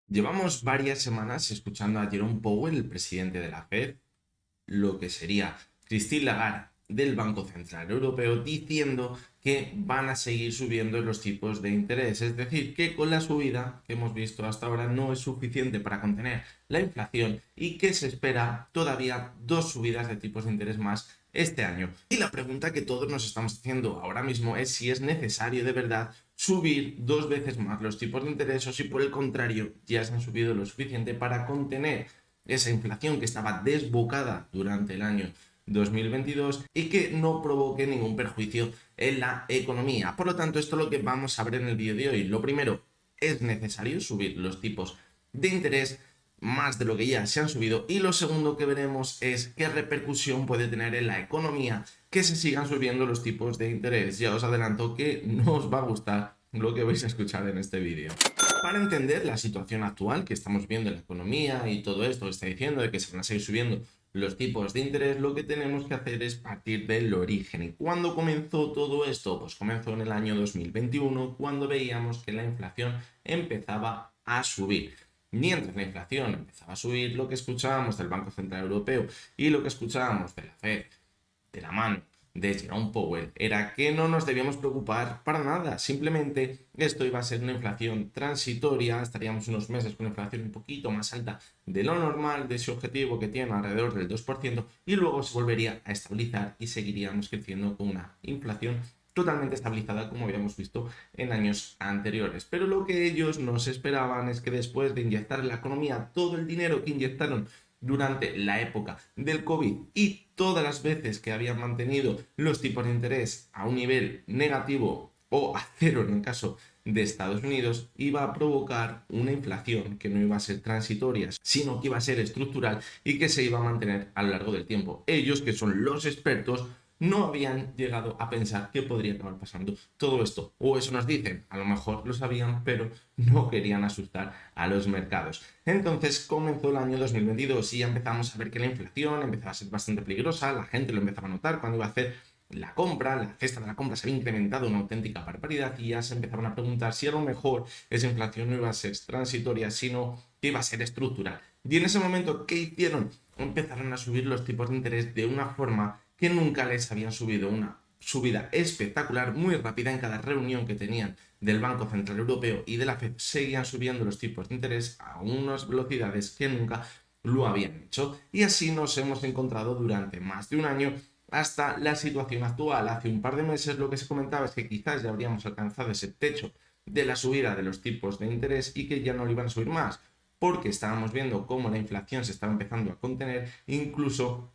Llevamos varias semanas escuchando a Jerome Powell, el presidente de la Fed, lo que sería Christine Lagarde del Banco Central Europeo, diciendo que van a seguir subiendo los tipos de interés. Es decir, que con la subida que hemos visto hasta ahora no es suficiente para contener la inflación y que se espera todavía dos subidas de tipos de interés más este año. Y la pregunta que todos nos estamos haciendo ahora mismo es si es necesario de verdad subir dos veces más los tipos de interés o si por el contrario ya se han subido lo suficiente para contener esa inflación que estaba desbocada durante el año 2022 y que no provoque ningún perjuicio en la economía. Por lo tanto, esto es lo que vamos a ver en el vídeo de hoy. Lo primero, es necesario subir los tipos de interés más de lo que ya se han subido, y lo segundo que veremos es qué repercusión puede tener en la economía que se sigan subiendo los tipos de interés. Ya os adelanto que no os va a gustar lo que vais a escuchar en este vídeo. Para entender la situación actual que estamos viendo en la economía y todo esto que está diciendo de que se van a seguir subiendo los tipos de interés, lo que tenemos que hacer es partir del origen. ¿Y cuándo comenzó todo esto? Pues comenzó en el año 2021, cuando veíamos que la inflación empezaba a subir. Mientras la inflación empezaba a subir, lo que escuchábamos del Banco Central Europeo y lo que escuchábamos de la Fed, de la mano de Jerome Powell, era que no nos debíamos preocupar para nada. Simplemente esto iba a ser una inflación transitoria, estaríamos unos meses con una inflación un poquito más alta de lo normal, de ese objetivo que tiene alrededor del 2%, y luego se volvería a estabilizar y seguiríamos creciendo con una inflación totalmente estabilizada como habíamos visto en años anteriores. Pero lo que ellos no se esperaban es que después de inyectar en la economía todo el dinero que inyectaron durante la época del COVID y todas las veces que habían mantenido los tipos de interés a un nivel negativo o a cero en el caso de Estados Unidos, iba a provocar una inflación que no iba a ser transitoria, sino que iba a ser estructural y que se iba a mantener a lo largo del tiempo. Ellos, que son los expertos, no habían llegado a pensar que podría acabar pasando todo esto. O eso nos dicen, a lo mejor lo sabían, pero no querían asustar a los mercados. Entonces comenzó el año 2022 y ya empezamos a ver que la inflación empezaba a ser bastante peligrosa, la gente lo empezaba a notar cuando iba a hacer la compra, la cesta de la compra se había incrementado una auténtica barbaridad y ya se empezaron a preguntar si a lo mejor esa inflación no iba a ser transitoria, sino que iba a ser estructural. Y en ese momento, ¿qué hicieron? Empezaron a subir los tipos de interés de una forma que nunca les habían subido, una subida espectacular, muy rápida en cada reunión que tenían del Banco Central Europeo y de la Fed. Seguían subiendo los tipos de interés a unas velocidades que nunca lo habían hecho, y así nos hemos encontrado durante más de un año hasta la situación actual. Hace un par de meses lo que se comentaba es que quizás ya habríamos alcanzado ese techo de la subida de los tipos de interés y que ya no lo iban a subir más, porque estábamos viendo cómo la inflación se estaba empezando a contener, incluso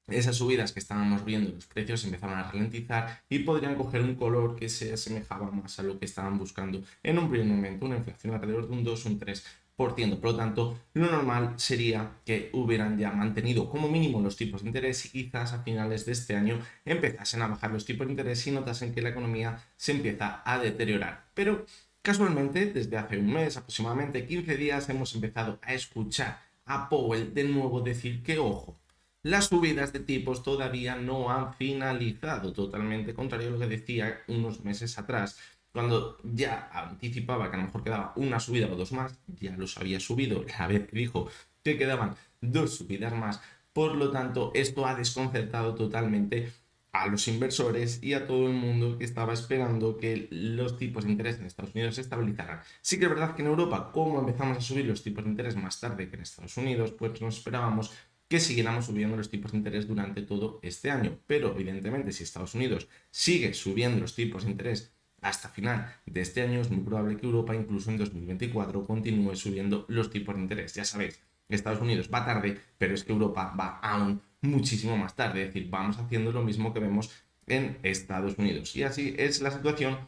esas subidas que estábamos viendo, los precios empezaron a ralentizar y podrían coger un color que se asemejaba más a lo que estaban buscando en un primer momento, una inflación alrededor de un 2 o un 3%. Por lo tanto, lo normal sería que hubieran ya mantenido como mínimo los tipos de interés y quizás a finales de este año empezasen a bajar los tipos de interés y notasen que la economía se empieza a deteriorar. Pero casualmente, desde hace un mes, aproximadamente 15 días, hemos empezado a escuchar a Powell de nuevo decir que, ojo, las subidas de tipos todavía no han finalizado, totalmente contrario a lo que decía unos meses atrás, cuando ya anticipaba que a lo mejor quedaba una subida o dos más. Ya los había subido la vez que dijo que quedaban dos subidas más. Por lo tanto, esto ha desconcertado totalmente a los inversores y a todo el mundo que estaba esperando que los tipos de interés en Estados Unidos se estabilizaran. Sí que es verdad que en Europa, como empezamos a subir los tipos de interés más tarde que en Estados Unidos, pues nos esperábamos que siguiéramos subiendo los tipos de interés durante todo este año. Pero evidentemente, si Estados Unidos sigue subiendo los tipos de interés hasta final de este año, es muy probable que Europa incluso en 2024 continúe subiendo los tipos de interés. Ya sabéis, Estados Unidos va tarde, pero es que Europa va aún muchísimo más tarde. Es decir, vamos haciendo lo mismo que vemos en Estados Unidos. Y así es la situación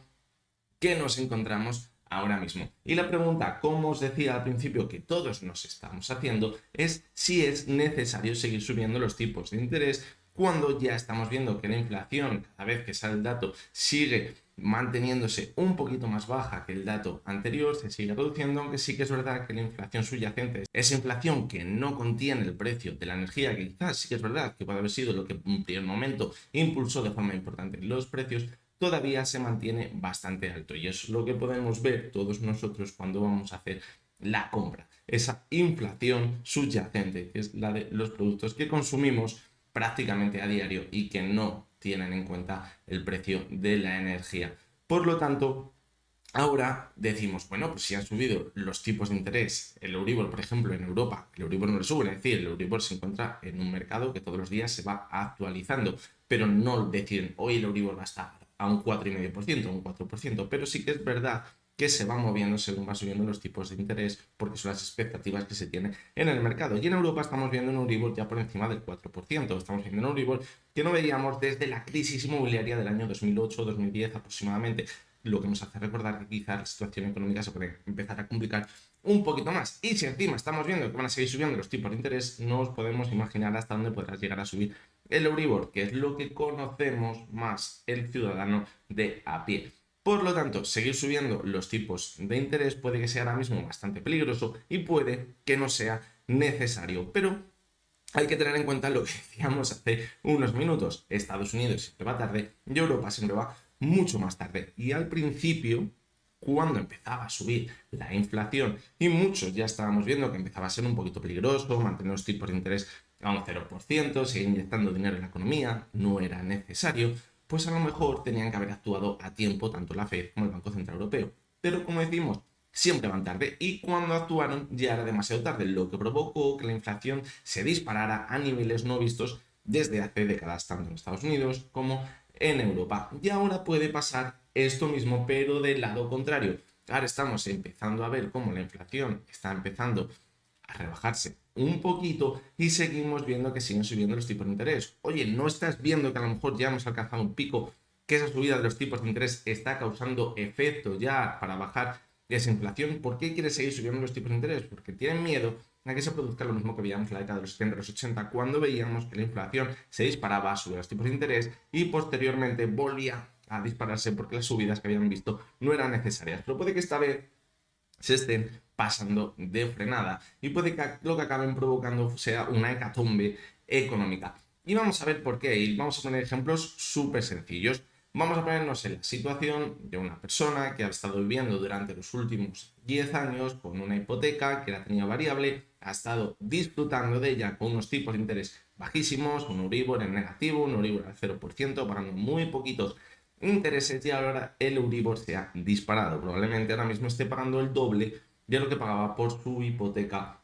que nos encontramos ahora mismo. Y la pregunta, como os decía al principio, que todos nos estamos haciendo, es si es necesario seguir subiendo los tipos de interés cuando ya estamos viendo que la inflación, cada vez que sale el dato, sigue manteniéndose un poquito más baja que el dato anterior, se sigue reduciendo, aunque sí que es verdad que la inflación subyacente, esa inflación que no contiene el precio de la energía, que quizás sí que es verdad que puede haber sido lo que en primer momento impulsó de forma importante los precios, todavía se mantiene bastante alto, y eso es lo que podemos ver todos nosotros cuando vamos a hacer la compra. esa inflación subyacente, que es la de los productos que consumimos prácticamente a diario y que no tienen en cuenta el precio de la energía. Por lo tanto, ahora decimos, bueno, pues si han subido los tipos de interés, el Euribor, por ejemplo, en Europa, el Euribor no le sube, es decir, el Euribor se encuentra en un mercado que todos los días se va actualizando, pero no deciden, hoy el Euribor va a estar a un 4,5%, a un 4%, pero sí que es verdad que se va moviendo según va subiendo los tipos de interés, porque son las expectativas que se tienen en el mercado. Y en Europa estamos viendo un Euribor ya por encima del 4%, estamos viendo un Euribor que no veíamos desde la crisis inmobiliaria del año 2008-2010 aproximadamente, lo que nos hace recordar que quizá la situación económica se puede empezar a complicar un poquito más. Y si encima estamos viendo que van a seguir subiendo los tipos de interés, no os podemos imaginar hasta dónde podrá llegar a subir el Euribor, que es lo que conocemos más el ciudadano de a pie. Por lo tanto, seguir subiendo los tipos de interés puede que sea ahora mismo bastante peligroso y puede que no sea necesario. Pero hay que tener en cuenta lo que decíamos hace unos minutos. Estados Unidos siempre va tarde y Europa siempre va mucho más tarde. Y al principio, cuando empezaba a subir la inflación y muchos ya estábamos viendo que empezaba a ser un poquito peligroso, mantener los tipos de interés a un 0%, seguir inyectando dinero en la economía, no era necesario, pues a lo mejor tenían que haber actuado a tiempo tanto la Fed como el Banco Central Europeo. Pero como decimos, siempre van tarde y cuando actuaron ya era demasiado tarde, lo que provocó que la inflación se disparara a niveles no vistos desde hace décadas, tanto en Estados Unidos como en Europa. Y ahora puede pasar esto mismo, pero del lado contrario. Ahora estamos empezando a ver cómo la inflación está empezando a rebajarse un poquito y seguimos viendo que siguen subiendo los tipos de interés. Oye, ¿no estás viendo que a lo mejor ya hemos alcanzado un pico, que esa subida de los tipos de interés está causando efecto ya para bajar esa inflación? ¿Por qué quiere seguir subiendo los tipos de interés? Porque tienen miedo a que se produzca lo mismo que veíamos en la década de los 70 y los 80, cuando veíamos que la inflación se disparaba, subía los tipos de interés y posteriormente volvía a dispararse porque las subidas que habían visto no eran necesarias. Pero puede que esta vez se estén pasando de frenada y puede que lo que acaben provocando sea una hecatombe económica. Y vamos a ver por qué, y vamos a poner ejemplos súper sencillos. Vamos a ponernos en la situación de una persona que ha estado viviendo durante los últimos 10 años con una hipoteca que la tenía variable, ha estado disfrutando de ella con unos tipos de interés bajísimos, un Euribor en negativo, un Euribor al 0%, pagando muy poquitos intereses y ahora el Euribor se ha disparado. Probablemente ahora mismo esté pagando el doble de lo que pagaba por su hipoteca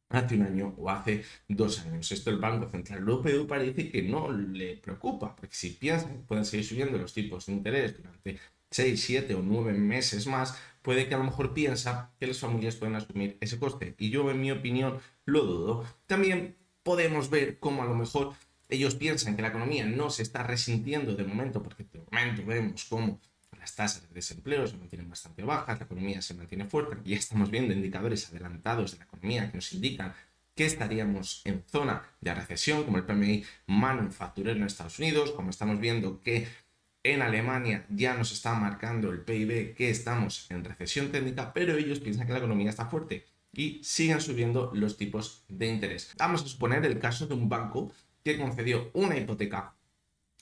hace un año o hace 2 años. Esto el Banco Central Europeo parece que no le preocupa, porque si piensan que pueden seguir subiendo los tipos de interés durante 6, 7 o 9 meses más, puede que a lo mejor piensa que las familias pueden asumir ese coste. Y yo, en mi opinión, lo dudo. También podemos ver cómo a lo mejor ellos piensan que la economía no se está resintiendo de momento, porque de momento vemos cómo las tasas de desempleo se mantienen bastante bajas, la economía se mantiene fuerte, y ya estamos viendo indicadores adelantados de la economía que nos indican que estaríamos en zona de recesión, como el PMI manufacturero en Estados Unidos, como estamos viendo que en Alemania ya nos está marcando el PIB que estamos en recesión técnica, pero ellos piensan que la economía está fuerte y siguen subiendo los tipos de interés. Vamos a suponer el caso de un banco que concedió una hipoteca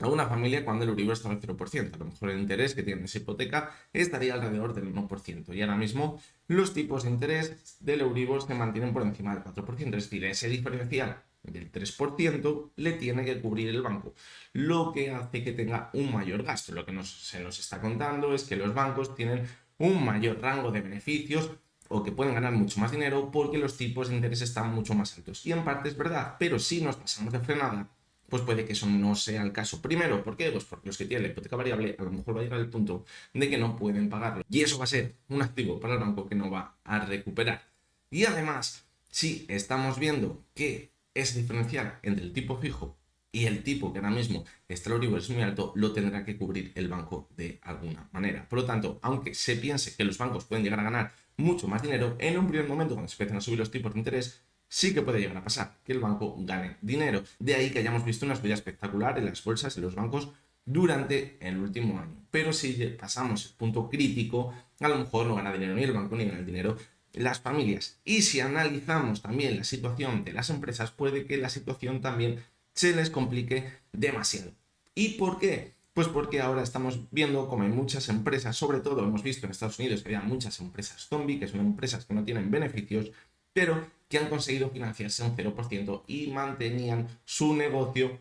a una familia cuando el Euribor estaba al 0%. A lo mejor el interés que tiene esa hipoteca estaría alrededor del 1%. Y ahora mismo los tipos de interés del Euribor se mantienen por encima del 4%. Es decir, ese diferencial del 3% le tiene que cubrir el banco, lo que hace que tenga un mayor gasto. Lo que se nos está contando es que los bancos tienen un mayor rango de beneficios o que pueden ganar mucho más dinero porque los tipos de interés están mucho más altos. Y en parte es verdad, pero si nos pasamos de frenada, pues puede que eso no sea el caso. Primero, ¿por qué? Pues porque los que tienen la hipoteca variable a lo mejor va a llegar al punto de que no pueden pagarlo. Y eso va a ser un activo para el banco que no va a recuperar. Y además, si estamos viendo que ese diferencial entre el tipo fijo y el tipo que ahora mismo está el Euribor es muy alto, lo tendrá que cubrir el banco de alguna manera. Por lo tanto, aunque se piense que los bancos pueden llegar a ganar mucho más dinero, en un primer momento cuando se empiezan a subir los tipos de interés, sí que puede llegar a pasar que el banco gane dinero. De ahí que hayamos visto una subida espectacular en las bolsas y los bancos durante el último año. Pero si pasamos el punto crítico, a lo mejor no gana dinero ni el banco ni gana el dinero las familias. Y si analizamos también la situación de las empresas, puede que la situación también se les complique demasiado. ¿Y por qué? Pues porque ahora estamos viendo como hay muchas empresas, sobre todo hemos visto en Estados Unidos que había muchas empresas zombie, que son empresas que no tienen beneficios, pero que han conseguido financiarse un 0% y mantenían su negocio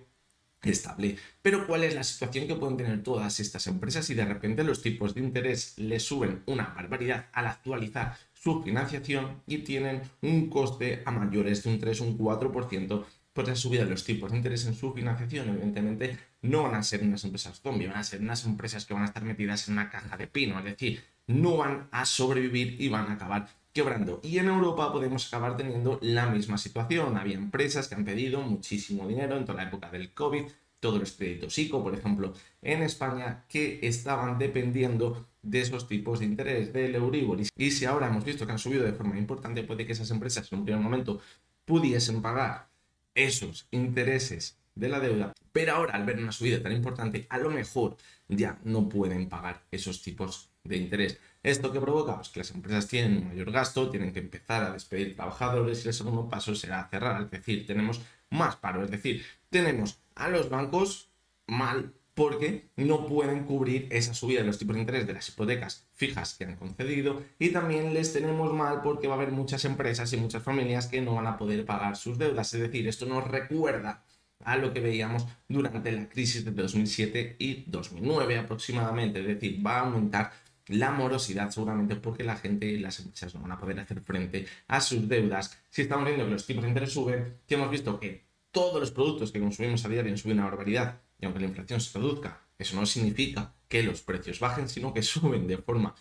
estable. Pero ¿cuál es la situación que pueden tener todas estas empresas si de repente los tipos de interés les suben una barbaridad al actualizar su financiación y tienen un coste a mayores de un 3 o un 4%? Pues la subida de los tipos de interés en su financiación, evidentemente, no van a ser unas empresas zombie, van a ser unas empresas que van a estar metidas en una caja de pino, es decir, no van a sobrevivir y van a acabar quebrando. Y en Europa podemos acabar teniendo la misma situación. Había empresas que han pedido muchísimo dinero en toda la época del COVID, todos los créditos ICO, por ejemplo, en España, que estaban dependiendo de esos tipos de interés, del Euribor. Y si ahora hemos visto que han subido de forma importante, puede que esas empresas en un primer momento pudiesen pagar esos intereses de la deuda, pero ahora al ver una subida tan importante, a lo mejor ya no pueden pagar esos tipos de interés. ¿Esto qué provoca? Pues que las empresas tienen un mayor gasto, tienen que empezar a despedir trabajadores y el segundo paso será cerrar, es decir, tenemos más paro, es decir, tenemos a los bancos mal porque no pueden cubrir esa subida de los tipos de interés de las hipotecas fijas que han concedido, y también les tenemos mal porque va a haber muchas empresas y muchas familias que no van a poder pagar sus deudas. Es decir, esto nos recuerda a lo que veíamos durante la crisis de 2007 y 2009 aproximadamente, es decir, va a aumentar la morosidad seguramente porque la gente y las empresas no van a poder hacer frente a sus deudas. Si estamos viendo que los tipos de interés suben, que hemos visto que todos los productos que consumimos a diario suben una barbaridad, y aunque la inflación se reduzca, eso no significa que los precios bajen, sino que suben de forma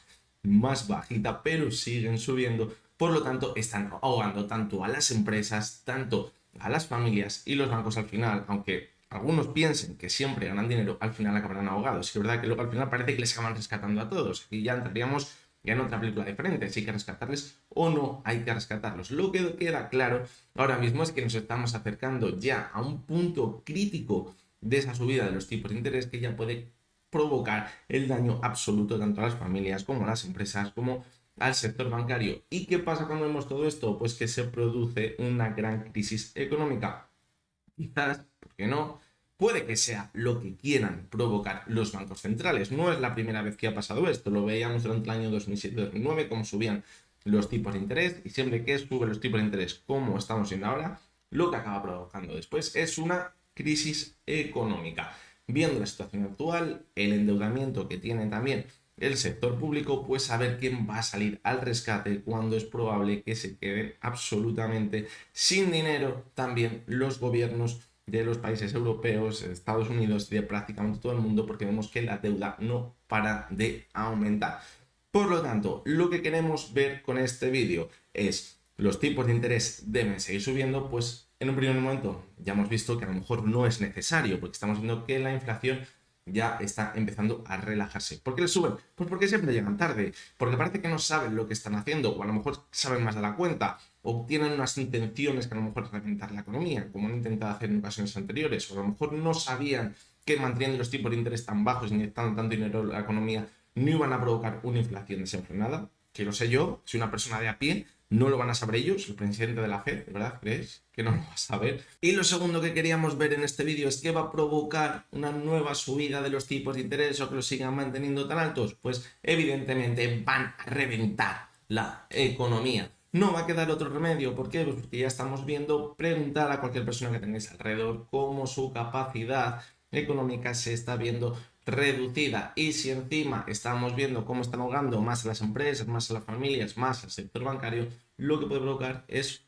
más bajita, pero siguen subiendo. Por lo tanto, están ahogando tanto a las empresas, tanto a las familias, y los bancos al final, aunque algunos piensen que siempre ganan dinero, al final acabarán ahogados. Y es verdad que luego al final parece que les acaban rescatando a todos. Y ya entraríamos ya en otra película diferente, si hay que rescatarles o no hay que rescatarlos. Lo que queda claro ahora mismo es que nos estamos acercando ya a un punto crítico de esa subida de los tipos de interés que ya puede provocar el daño absoluto tanto a las familias como a las empresas como al sector bancario. ¿Y qué pasa cuando vemos todo esto? Pues que se produce una gran crisis económica. Quizás, ¿por qué no? Puede que sea lo que quieran provocar los bancos centrales. No es la primera vez que ha pasado esto. Lo veíamos durante el año 2007-2009, cómo subían los tipos de interés, y siempre que suben los tipos de interés como estamos viendo ahora, lo que acaba provocando después es una crisis económica. Viendo la situación actual, el endeudamiento que tiene también el sector público, pues saber quién va a salir al rescate cuando es probable que se queden absolutamente sin dinero también los gobiernos de los países europeos, Estados Unidos y de prácticamente todo el mundo, porque vemos que la deuda no para de aumentar. Por lo tanto, lo que queremos ver con este vídeo es los tipos de interés deben seguir subiendo. Pues en un primer momento ya hemos visto que a lo mejor no es necesario, porque estamos viendo que la inflación ya está empezando a relajarse. ¿Por qué le suben? Pues porque siempre llegan tarde, porque parece que no saben lo que están haciendo, o a lo mejor saben más de la cuenta, o tienen unas intenciones que a lo mejor reventar la economía, como han intentado hacer en ocasiones anteriores, o a lo mejor no sabían que manteniendo los tipos de interés tan bajos y inyectando tanto dinero en la economía no iban a provocar una inflación desenfrenada, que lo sé yo, soy una persona de a pie. No lo van a saber ellos, el presidente de la FED, ¿de verdad crees que no lo va a saber? Y lo segundo que queríamos ver en este vídeo es que va a provocar una nueva subida de los tipos de interés o que los sigan manteniendo tan altos. Pues evidentemente van a reventar la economía. No va a quedar otro remedio. ¿Por qué? Pues porque ya estamos viendo, preguntar a cualquier persona que tengáis alrededor cómo su capacidad económica se está viendo reducida, y si encima estamos viendo cómo están ahogando más a las empresas, más a las familias, más al sector bancario, lo que puede provocar es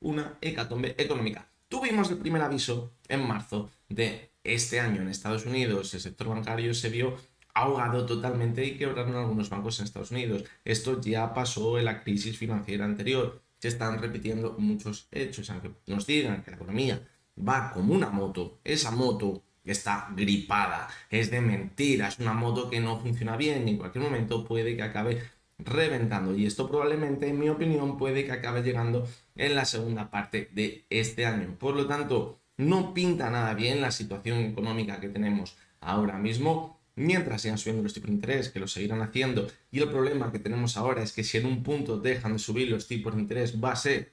una hecatombe económica. Tuvimos el primer aviso en marzo de este año en Estados Unidos. El sector bancario se vio ahogado totalmente y quebraron algunos bancos en Estados Unidos. Esto ya pasó en la crisis financiera anterior. Se están repitiendo muchos hechos, aunque nos digan que la economía va como una moto. Esa moto está gripada, es de mentira, es una moto que no funciona bien y en cualquier momento puede que acabe reventando, y esto probablemente, en mi opinión, puede que acabe llegando en la segunda parte de este año. Por lo tanto, no pinta nada bien la situación económica que tenemos ahora mismo, mientras sigan subiendo los tipos de interés, que lo seguirán haciendo, y el problema que tenemos ahora es que si en un punto dejan de subir los tipos de interés va a ser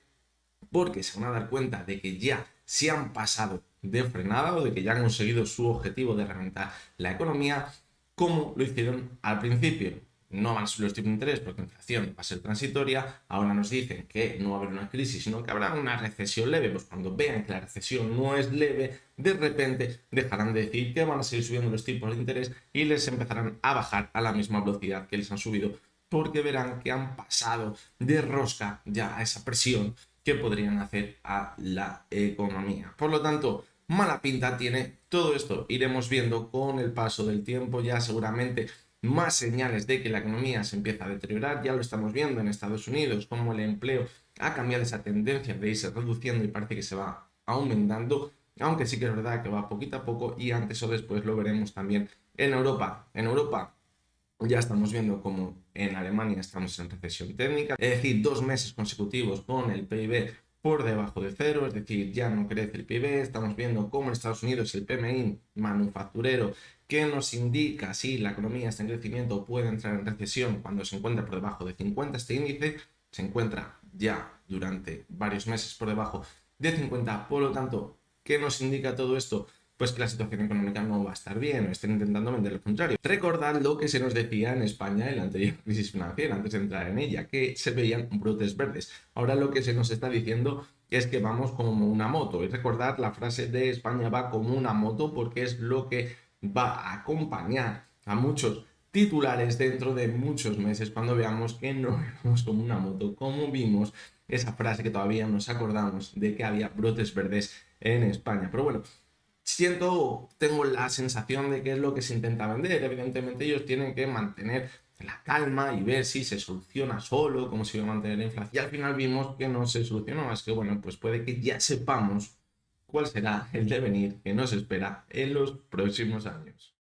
porque se van a dar cuenta de que ya se han pasado de frenada o de que ya han conseguido su objetivo de reventar la economía, como lo hicieron al principio. no van a subir los tipos de interés porque la inflación va a ser transitoria. Ahora nos dicen que no va a haber una crisis, sino que habrá una recesión leve. Pues cuando vean que la recesión no es leve, de repente dejarán de decir que van a seguir subiendo los tipos de interés y les empezarán a bajar a la misma velocidad que les han subido, porque verán que han pasado de rosca ya a esa presión que podrían hacer a la economía. Por lo tanto, mala pinta tiene todo esto. Iremos viendo con el paso del tiempo ya seguramente más señales de que la economía se empieza a deteriorar. Ya lo estamos viendo en Estados Unidos, como el empleo ha cambiado esa tendencia de irse reduciendo y parece que se va aumentando, aunque sí que es verdad que va poquito a poco, y antes o después lo veremos también en Europa. En Europa ya estamos viendo como en Alemania estamos en recesión técnica, es decir, 2 meses consecutivos con el PIB por debajo de cero, es decir, ya no crece el PIB. Estamos viendo cómo en Estados Unidos el PMI manufacturero, que nos indica si la economía está en crecimiento o puede entrar en recesión cuando se encuentra por debajo de 50, este índice se encuentra ya durante varios meses por debajo de 50, por lo tanto, ¿qué nos indica todo esto? Pues que la situación económica no va a estar bien, o estén intentando vender lo contrario. Recordad lo que se nos decía en España en la anterior crisis financiera, antes de entrar en ella, que se veían brotes verdes. Ahora lo que se nos está diciendo es que vamos como una moto. Y recordad la frase de España va como una moto, porque es lo que va a acompañar a muchos titulares dentro de muchos meses, cuando veamos que no vamos como una moto, como vimos esa frase que todavía nos acordamos de que había brotes verdes en España. Pero bueno, tengo la sensación de que es lo que se intenta vender. Evidentemente ellos tienen que mantener la calma y ver si se soluciona solo, cómo se va a mantener la inflación. Y al final vimos que no se solucionó, más que bueno, pues puede que ya sepamos cuál será el devenir que nos espera en los próximos años.